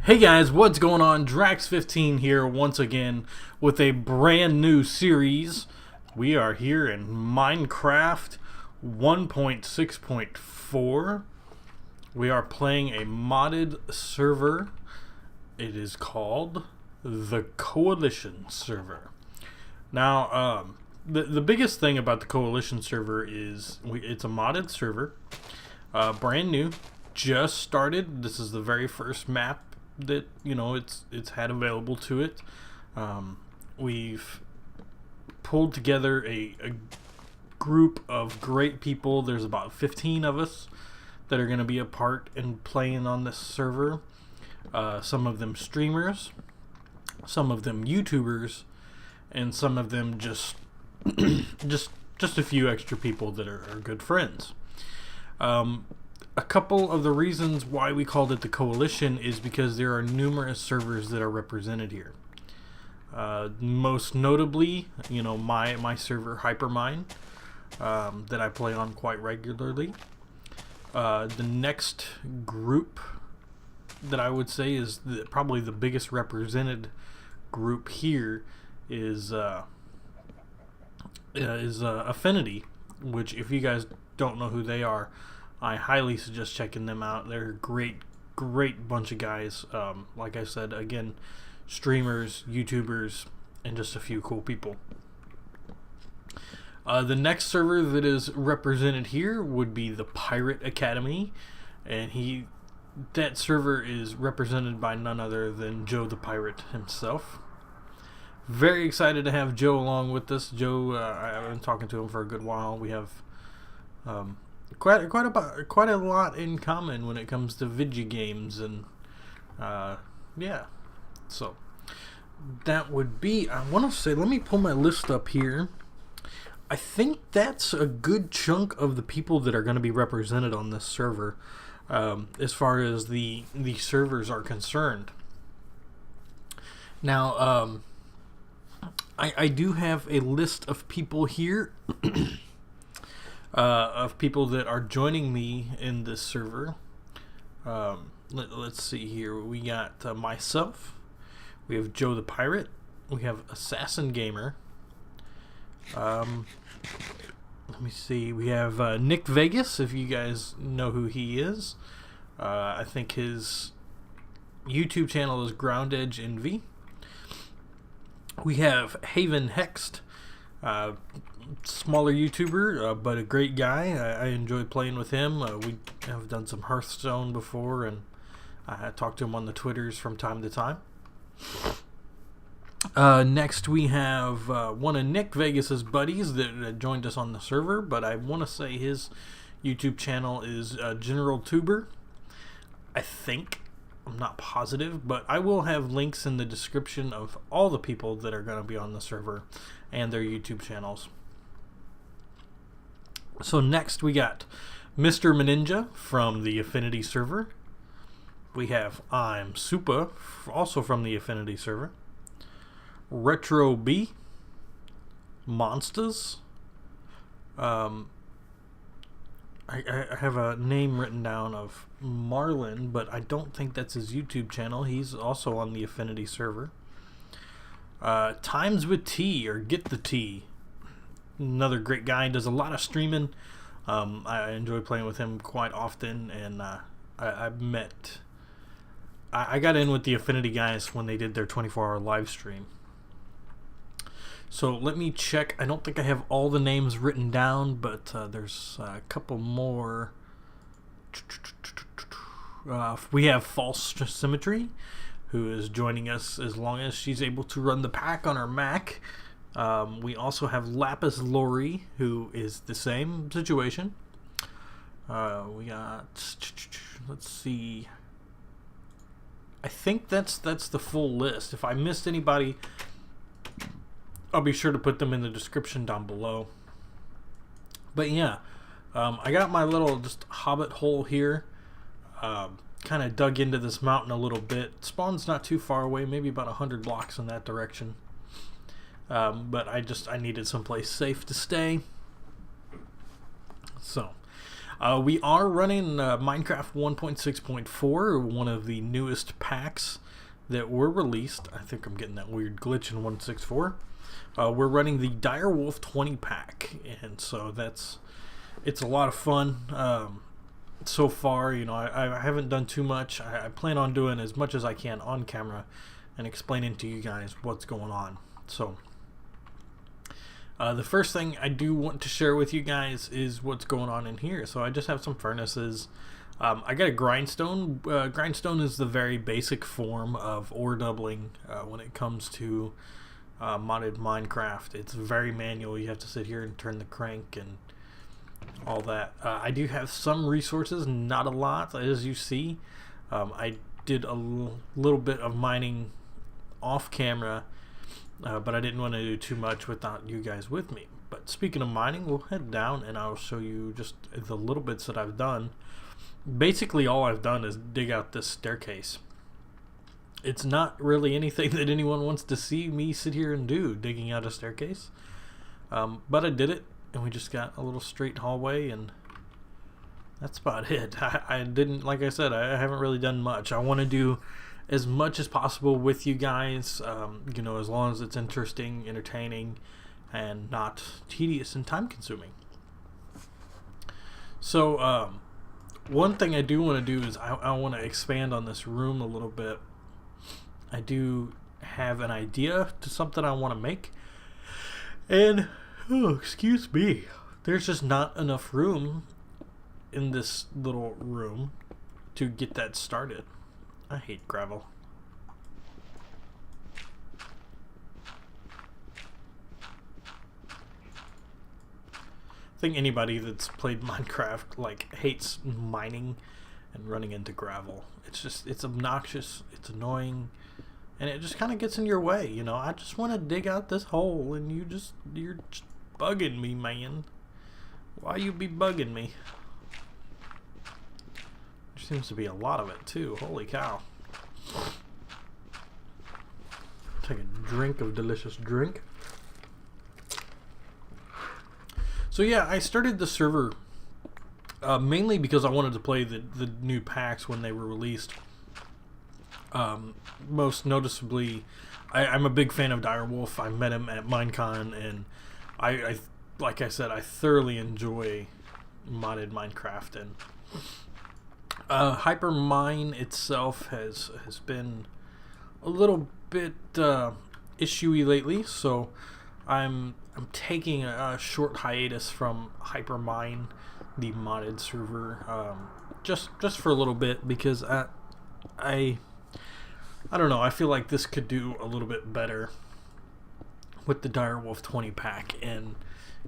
Hey guys, what's going on? Draax15 here once again with a brand new series. We are here in Minecraft 1.6.4. We are playing a modded server. It is called the Coalition server. Now, the biggest thing about the Coalition server is it's a modded server, brand new, just started. This is the very first map that it's had available to it. We've pulled together a group of great people. There's about 15 of us that are going to be a part in playing on this server. Some of them streamers, some of them YouTubers, and some of them just a few extra people that are good friends. A couple of the reasons why we called it the Coalition is because there are numerous servers that are represented here. Most notably, my server Hypermine, that I play on quite regularly. The next group that I would say is probably the biggest represented group here is Affinity, which, if you guys don't know who they are, I highly suggest checking them out. They're a great bunch of guys. Like I said, again, streamers, YouTubers, and just a few cool people. The next server that is represented here would be the Pirate Academy, and that server is represented by none other than Joe the Pirate himself. Very excited to have Joe along with us. Joe, I've been talking to him for a good while. We have quite a lot in common when it comes to video games, and yeah. So that would be, I want to say, let me pull my list up here. I think that's a good chunk of the people that are going to be represented on this server, as far as the servers are concerned. Now, I do have a list of people here. Of people that are joining me in this server. Let's see here. We got myself. We have Joe the Pirate. We have Assassin Gamer. Let me see. We have Nick Vegas, if you guys know who he is. I think his YouTube channel is Ground Edge Envy. We have Haven Hext. Smaller YouTuber, but a great guy. I enjoy playing with him. We have done some Hearthstone before, and I talk to him on the Twitters from time to time. Next, we have one of Nick Vegas's buddies that joined us on the server, but I want to say his YouTube channel is General Tuber. I think. I'm not positive, but I will have links in the description of all the people that are going to be on the server and their YouTube channels. So next we got Mr. Meninja from the Affinity server. We have I'm Supa, also from the Affinity server. Retro B. Monsters. I have a name written down of Marlin, but I don't think that's his YouTube channel. He's also on the Affinity server. Times with T, or Get the T. Another great guy. Does a lot of streaming. I enjoy playing with him quite often, and I got in with the Affinity guys when they did their 24-hour live stream. So let me check. I don't think I have all the names written down, but there's a couple more. We have False Symmetry, who is joining us as long as she's able to run the pack on her Mac. We also have Lapis Lori, who is the same situation. We got, let's see. I think that's the full list. If I missed anybody, I'll be sure to put them in the description down below. But yeah, I got my little just hobbit hole here. Kind of dug into this mountain a little bit. Spawn's not too far away, maybe about 100 blocks in that direction. But I needed someplace safe to stay. So We are running Minecraft 1.6.4, one of the newest packs that were released. I think I'm getting that weird glitch in 1.6.4. We're running the Direwolf20 pack, and so it's a lot of fun. So far, you know, I haven't done too much. I plan on doing as much as I can on camera and explaining to you guys what's going on. So the first thing I do want to share with you guys is what's going on in here. So I just have some furnaces. I got a grindstone. Grindstone is the very basic form of ore doubling when it comes to modded Minecraft. It's very manual. You have to sit here and turn the crank and all that. I do have some resources, not a lot, as you see. I did a little bit of mining off camera, but I didn't want to do too much without you guys with me. But speaking of mining, we'll head down and I'll show you just the little bits that I've done. Basically all I've done is dig out this staircase. It's not really anything that anyone wants to see me sit here and do, digging out a staircase, but I did it, and we just got a little straight hallway, and that's about it. I didn't, like I said, I haven't really done much. I want to do as much as possible with you guys, you know, as long as it's interesting, entertaining, and not tedious and time consuming. So one thing I do want to do is I want to expand on this room a little bit. I do have an idea to something I want to make, and oh, excuse me, there's just not enough room in this little room to get that started. I hate gravel. I think anybody that's played Minecraft like hates mining and running into gravel. It's obnoxious, it's annoying, and it just kind of gets in your way, you know. I just want to dig out this hole, and you're just bugging me, man. Why you be bugging me? There seems to be a lot of it too. Holy cow. Take a drink of delicious drink. So yeah, I started the server mainly because I wanted to play the new packs when they were released. Most noticeably, I'm a big fan of Direwolf. I met him at Minecon, and I like I said, I thoroughly enjoy modded Minecraft. And Hypermine itself has been a little bit issue-y lately, so I'm taking a short hiatus from Hypermine, the modded server, just for a little bit, because I don't know, I feel like this could do a little bit better with the Direwolf20 pack. And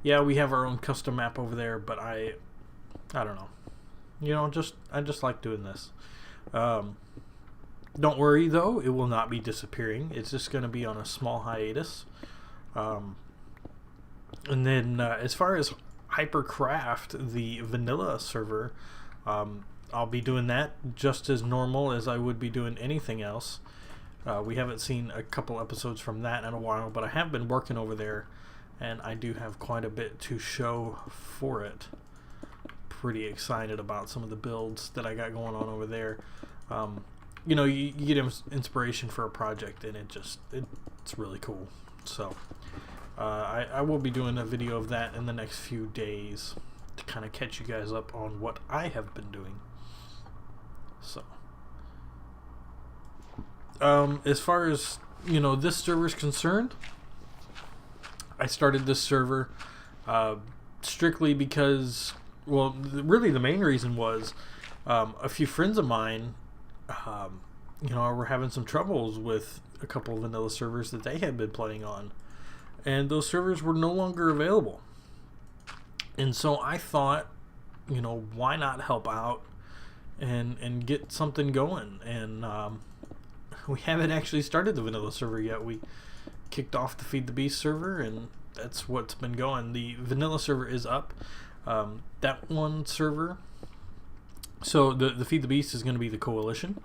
yeah, we have our own custom map over there, but I don't know, you know, I just like doing this. Don't worry though, it will not be disappearing. It's just going to be on a small hiatus. And then as far as Hypercraft, the vanilla server, I'll be doing that just as normal as I would be doing anything else. We haven't seen a couple episodes from that in a while, but I have been working over there, and I do have quite a bit to show for it. Pretty excited about some of the builds that I got going on over there. You know, you get inspiration for a project, and it's really cool. So I will be doing a video of that in the next few days to kind of catch you guys up on what I have been doing. So as far as, you know, this server is concerned, I started this server strictly because, well, really the main reason was a few friends of mine, you know, were having some troubles with a couple of vanilla servers that they had been playing on, and those servers were no longer available. And so I thought, you know, why not help out and get something going? And we haven't actually started the vanilla server yet. We kicked off the Feed the Beast server, and that's what's been going. The vanilla server is up. That one server, so the Feed the Beast is going to be the Coalition,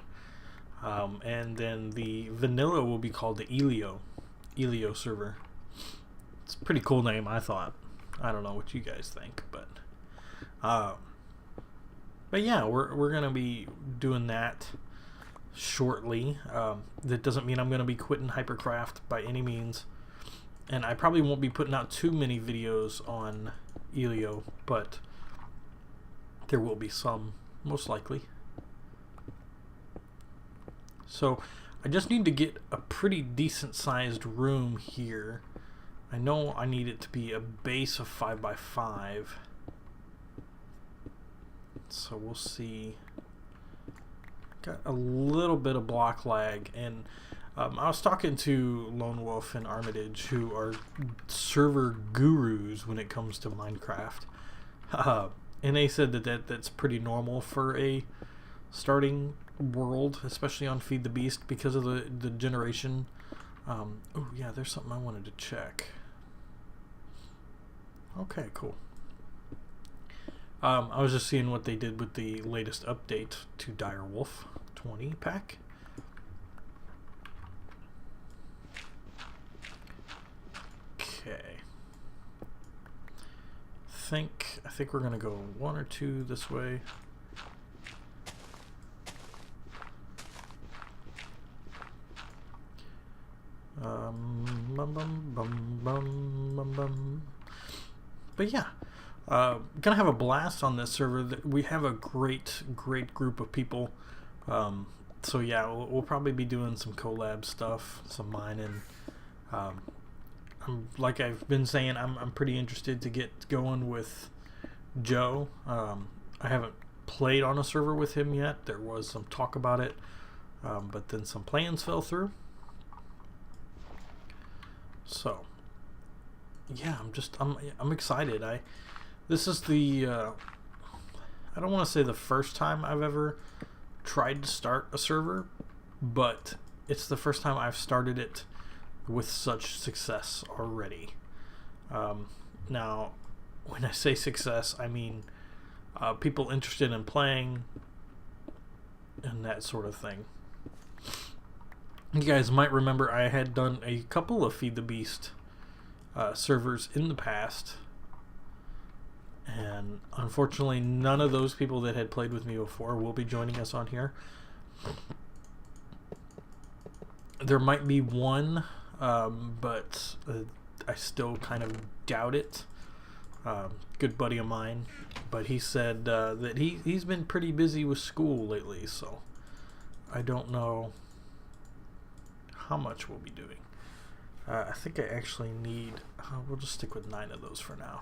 and then the vanilla will be called the Elio server. It's a pretty cool name, I thought. I don't know what you guys think, but But yeah, we're gonna be doing that shortly. That doesn't mean I'm gonna be quitting Hypercraft by any means, and I probably won't be putting out too many videos on Elio, but there will be some, most likely. So I just need to get a pretty decent sized room here. I know I need it to be a base of 5x5. So we'll see. Got a little bit of block lag, and I was talking to Lone Wolf and Armitage, who are server gurus when it comes to Minecraft, and they said that's pretty normal for a starting world, especially on Feed the Beast, because of the generation. Oh yeah, there's something I wanted to check. Okay, cool. I was just seeing what they did with the latest update to Direwolf20 pack. Okay. I think we're gonna go 1 or 2 this way. But yeah, gonna have a blast on this server. We have a great group of people. So yeah, we'll probably be doing some collab stuff, some mining. Like I've been saying, I'm pretty interested to get going with Joe. I haven't played on a server with him yet. There was some talk about it, but then some plans fell through. So yeah, I'm excited. This is the I don't want to say the first time I've ever tried to start a server, but it's the first time I've started it with such success already. Now, when I say success, I mean people interested in playing and that sort of thing. You guys might remember I had done a couple of Feed the Beast servers in the past, and unfortunately none of those people that had played with me before will be joining us on here. There might be one, but I still kind of doubt it. Good buddy of mine, but he said that he's been pretty busy with school lately, so I don't know how much we'll be doing. I think I actually need, we'll just stick with 9 of those for now.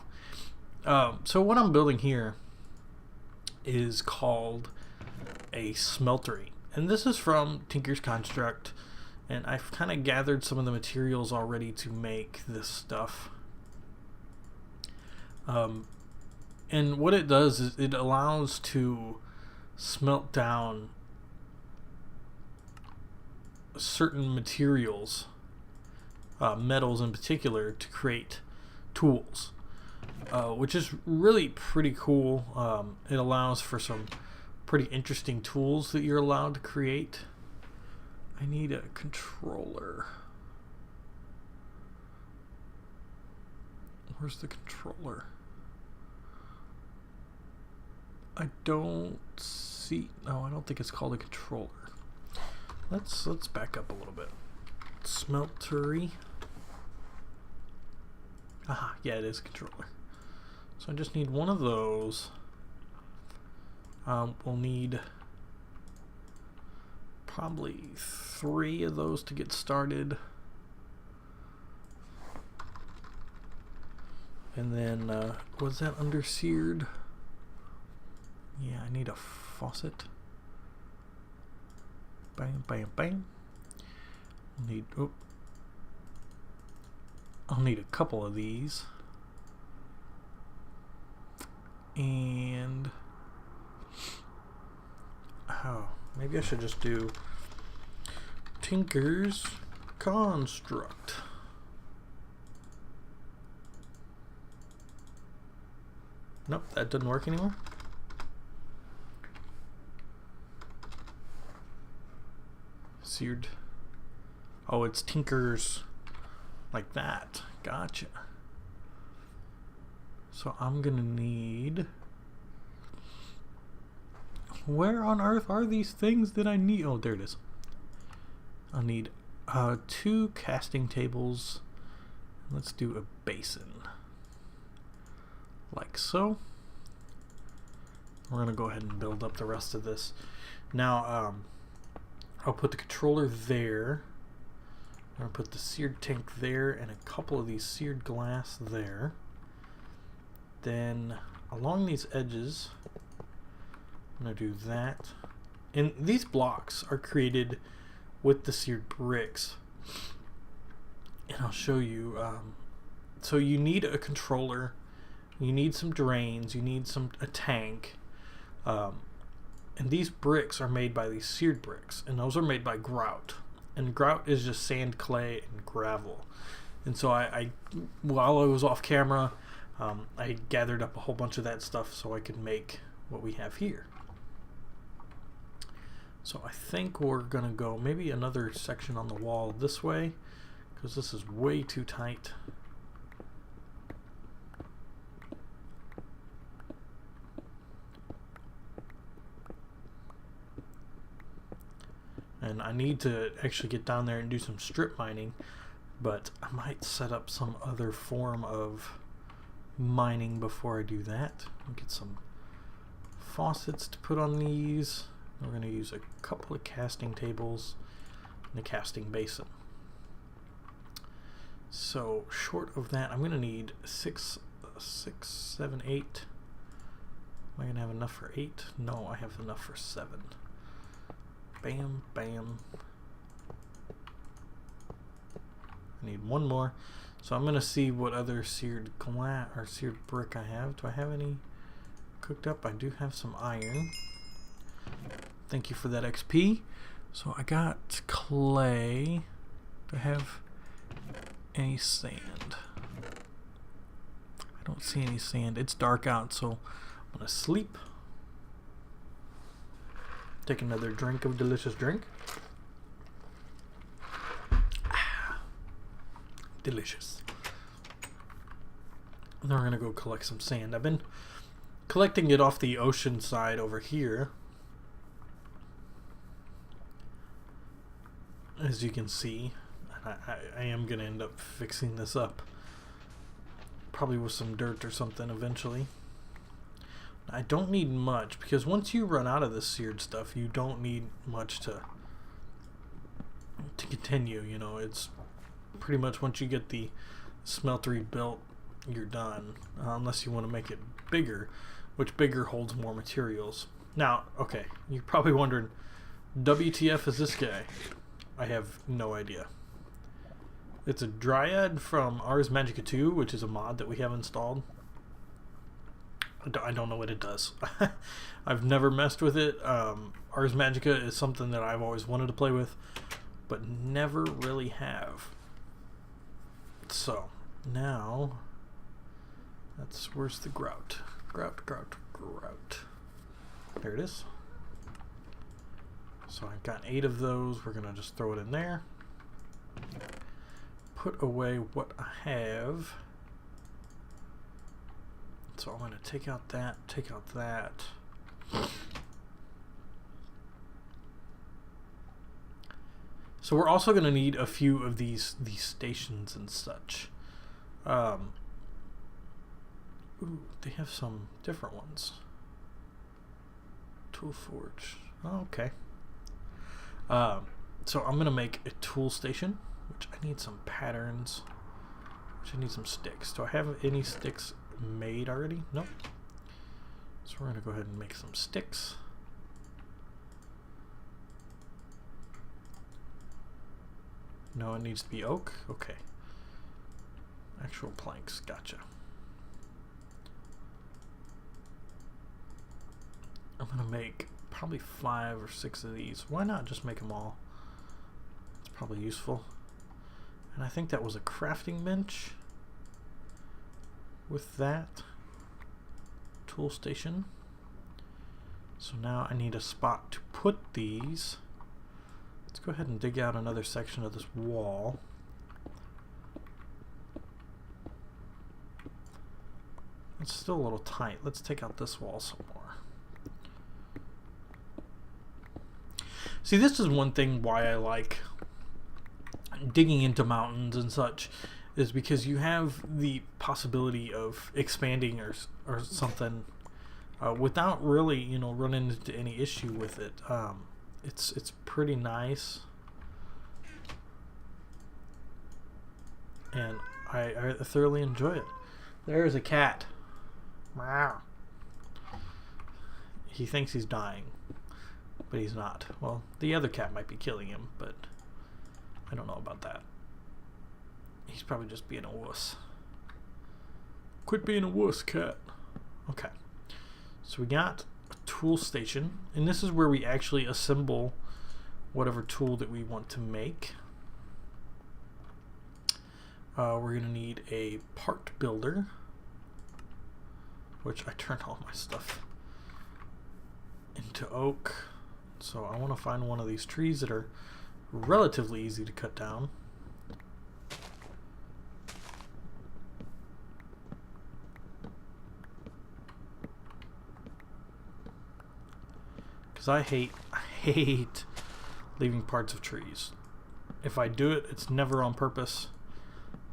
So what I'm building here is called a smeltery, and this is from Tinker's Construct, and I've kind of gathered some of the materials already to make this stuff. And what it does is it allows to smelt down certain materials, metals in particular, to create tools, which is really pretty cool. It allows for some pretty interesting tools that you're allowed to create. I need a controller. Where's the controller? I don't see. No, I don't think it's called a controller. Let's back up a little bit. Smeltery. Aha, yeah, it is a controller. So I just need one of those. We'll need probably 3 of those to get started. And then, was that underseared? Yeah, I need a faucet. Bam, bam, bam. I'll need a couple of these. And maybe I should just do Tinker's Construct. Nope, that doesn't work anymore. Seared. Oh, it's Tinker's like that. Gotcha. So I'm gonna need Where on earth are these things that I need? Oh, there it is. I'll need 2 casting tables. Let's do a basin. Like so. We're going to go ahead and build up the rest of this. Now, I'll put the controller there. I'm going to put the seared tank there and a couple of these seared glass there. Then, along these edges, I'm going to do that. And these blocks are created with the seared bricks. And I'll show you. So you need a controller. You need some drains. You need a tank. And these bricks are made by these seared bricks. And those are made by grout. And grout is just sand, clay, and gravel. And so while I was off camera, I gathered up a whole bunch of that stuff so I could make what we have here. So I think we're going to go maybe another section on the wall this way, because this is way too tight. And I need to actually get down there and do some strip mining, but I might set up some other form of mining before I do that. I'll get some faucets to put on these. We're going to use a couple of casting tables and a casting basin. So short of that, I'm going to need 6, 7, 8. Am I going to have enough for 8? No, I have enough for 7. Bam, bam. I need one more. So I'm going to see what other seared glass or seared brick I have. Do I have any cooked up? I do have some iron. Thank you for that XP. So I got clay. Do I have any sand? I don't see any sand. It's dark out, so I'm going to sleep. Take another drink of delicious drink. Delicious. And then we're going to go collect some sand. I've been collecting it off the ocean side over here. As you can see, I am going to end up fixing this up. Probably with some dirt or something eventually. I don't need much, because once you run out of this seared stuff, you don't need much to continue. You know, it's pretty much once you get the smeltery built, you're done. Unless you want to make it bigger, which bigger holds more materials. Now, okay, you're probably wondering, WTF is this guy? I have no idea. It's a dryad from Ars Magica 2, which is a mod that we have installed. I don't know what it does. I've never messed with it. Ars Magica is something that I've always wanted to play with, but never really have. So, now, where's the grout? Grout. There it is. So I've got 8 of those. We're going to just throw it in there. Put away what I have. So I'm going to take out that, take out that. So we're also going to need a few of these stations and such. Ooh, they have some different ones. Tool forge. Oh, okay. So I'm going to make a tool station, which I need some patterns, which I need some sticks. Do I have any sticks made already? Nope. So we're going to go ahead and make some sticks. No, it needs to be oak. Okay. Actual planks. Gotcha. I'm going to make probably 5 or 6 of these. Why not just make them all? It's probably useful. And I think that was a crafting bench with that tool station. So now I need a spot to put these. Let's go ahead and dig out another section of this wall. It's still a little tight. Let's take out this wall some more. See, this is one thing why I like digging into mountains and such, is because you have the possibility of expanding or something without really, you know, running into any issue with it. It's pretty nice, and I thoroughly enjoy it. There's a cat. Meow. He thinks he's dying, but he's not. Well, the other cat might be killing him, but I don't know about that. He's probably just being a wuss. Quit being a wuss, cat. Okay. So we got a tool station, and this is where we actually assemble whatever tool that we want to make. We're going to need a part builder, which I turned all my stuff into oak. So I want to find one of these trees that are relatively easy to cut down. Because I hate leaving parts of trees. If I do it, it's never on purpose,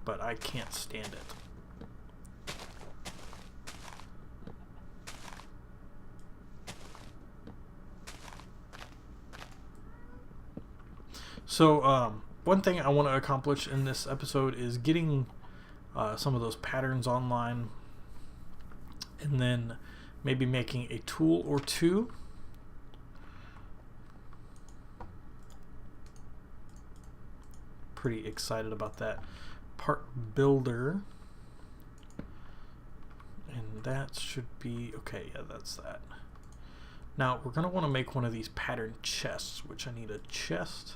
but I can't stand it. So, one thing I want to accomplish in this episode is getting some of those patterns online, and then maybe making a tool or two. Pretty excited about that. Part builder, and that should be okay. Yeah, that's that. Now we're gonna want to make one of these pattern chests, which I need a chest.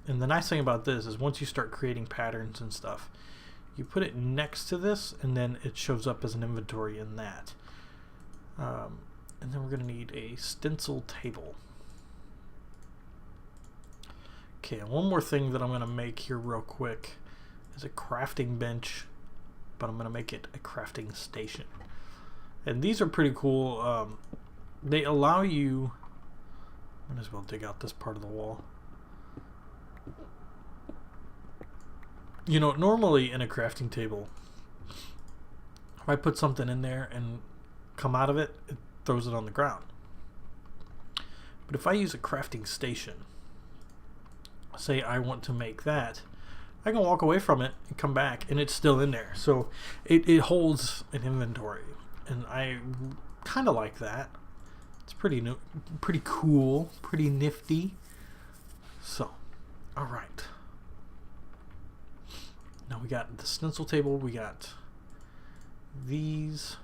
And the nice thing about this is once you start creating patterns and stuff, you put it next to this, and then it shows up as an inventory in that. And then we're gonna need a stencil table. Okay, and one more thing that I'm going to make here real quick is a crafting bench, but I'm going to make it a crafting station. And these are pretty cool. They allow you... Might as well dig out this part of the wall. You know, normally in a crafting table, if I put something in there and come out of it, it throws it on the ground. But if I use a crafting station, say I want to make that, I can walk away from it and come back and it's still in there. So it holds an inventory, and I kind of like that. It's pretty new, pretty cool, pretty nifty. So, alright. Now we got the stencil table, we got these.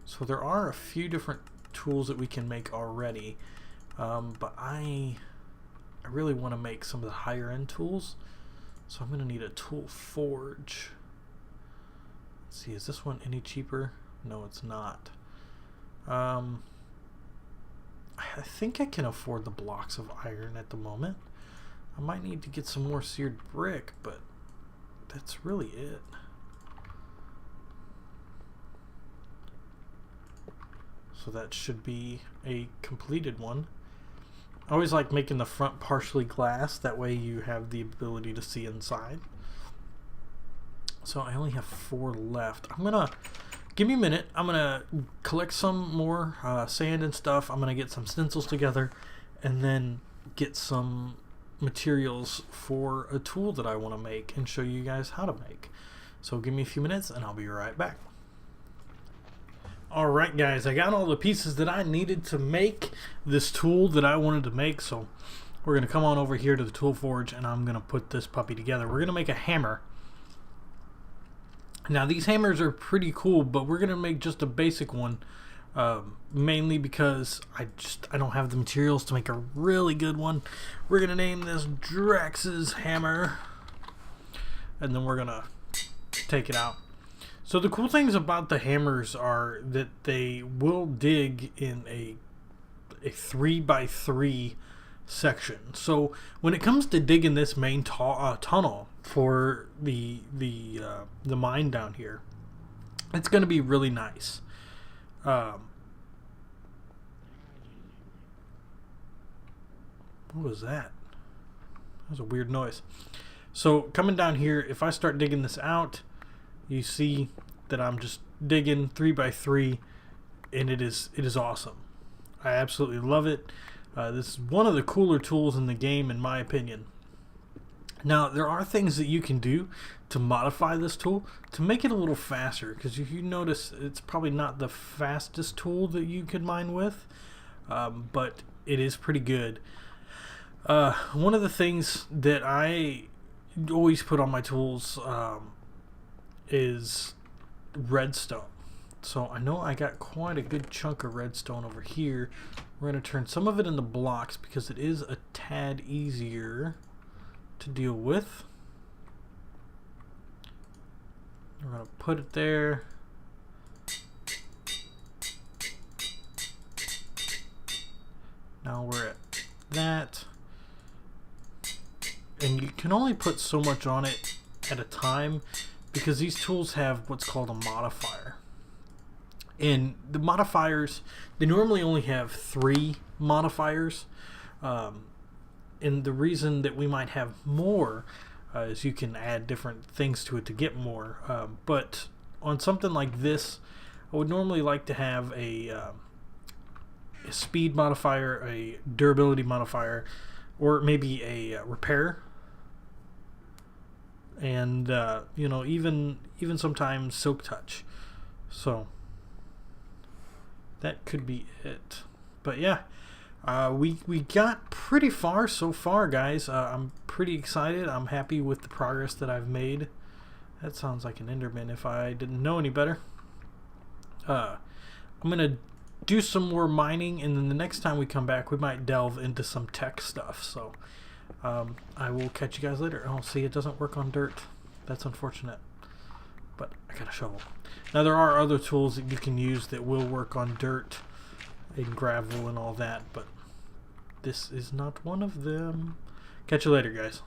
So there are a few different tools that we can make already, but I really want to make some of the higher end tools, so I'm going to need a tool forge. Let's see, is this one any cheaper? No, it's not. I think I can afford the blocks of iron at the moment. I might need to get some more seared brick, but that's really it. So that should be a completed one. I always like making the front partially glass, that way you have the ability to see inside. So I only have 4 left. I'm gonna, give me a minute, I'm gonna collect some more sand and stuff. I'm gonna get some stencils together and then get some materials for a tool that I want to make and show you guys how to make. So give me a few minutes and I'll be right back. Alright guys, I got all the pieces that I needed to make this tool that I wanted to make, so we're going to come on over here to the tool forge and I'm going to put this puppy together. We're going to make a hammer. Now these hammers are pretty cool, but we're going to make just a basic one, mainly because I don't have the materials to make a really good one. We're going to name this Draax's hammer, and then we're going to take it out. So the cool things about the hammers are that they will dig in a 3x3 section. So when it comes to digging this main tunnel for the mine down here, it's going to be really nice. What was that? That was a weird noise. So coming down here, if I start digging this out, you see that I'm just digging 3 by 3, and it is awesome. I absolutely love it. This is one of the cooler tools in the game, in my opinion. Now, there are things that you can do to modify this tool to make it a little faster, because if you notice, it's probably not the fastest tool that you could mine with, but it is pretty good. One of the things that I always put on my tools is redstone. So I know I got quite a good chunk of redstone over here. We're going to turn some of it into blocks because it is a tad easier to deal with. We're going to put it there. Now we're at that. And you can only put so much on it at a time because these tools have what's called a modifier. And the modifiers, they normally only have 3 modifiers. And the reason that we might have more is you can add different things to it to get more. But on something like this, I would normally like to have a speed modifier, a durability modifier, or maybe a repair. And you know, even sometimes silk touch. So that could be it. But yeah, we got pretty far so far, guys. I'm pretty excited. I'm happy with the progress that I've made. That sounds like an Enderman if I didn't know any better. I'm gonna do some more mining, and then the next time we come back, we might delve into some tech stuff. So I will catch you guys later. Oh, see, it doesn't work on dirt. That's unfortunate. But I got a shovel. Now, there are other tools that you can use that will work on dirt and gravel and all that, but this is not one of them. Catch you later, guys.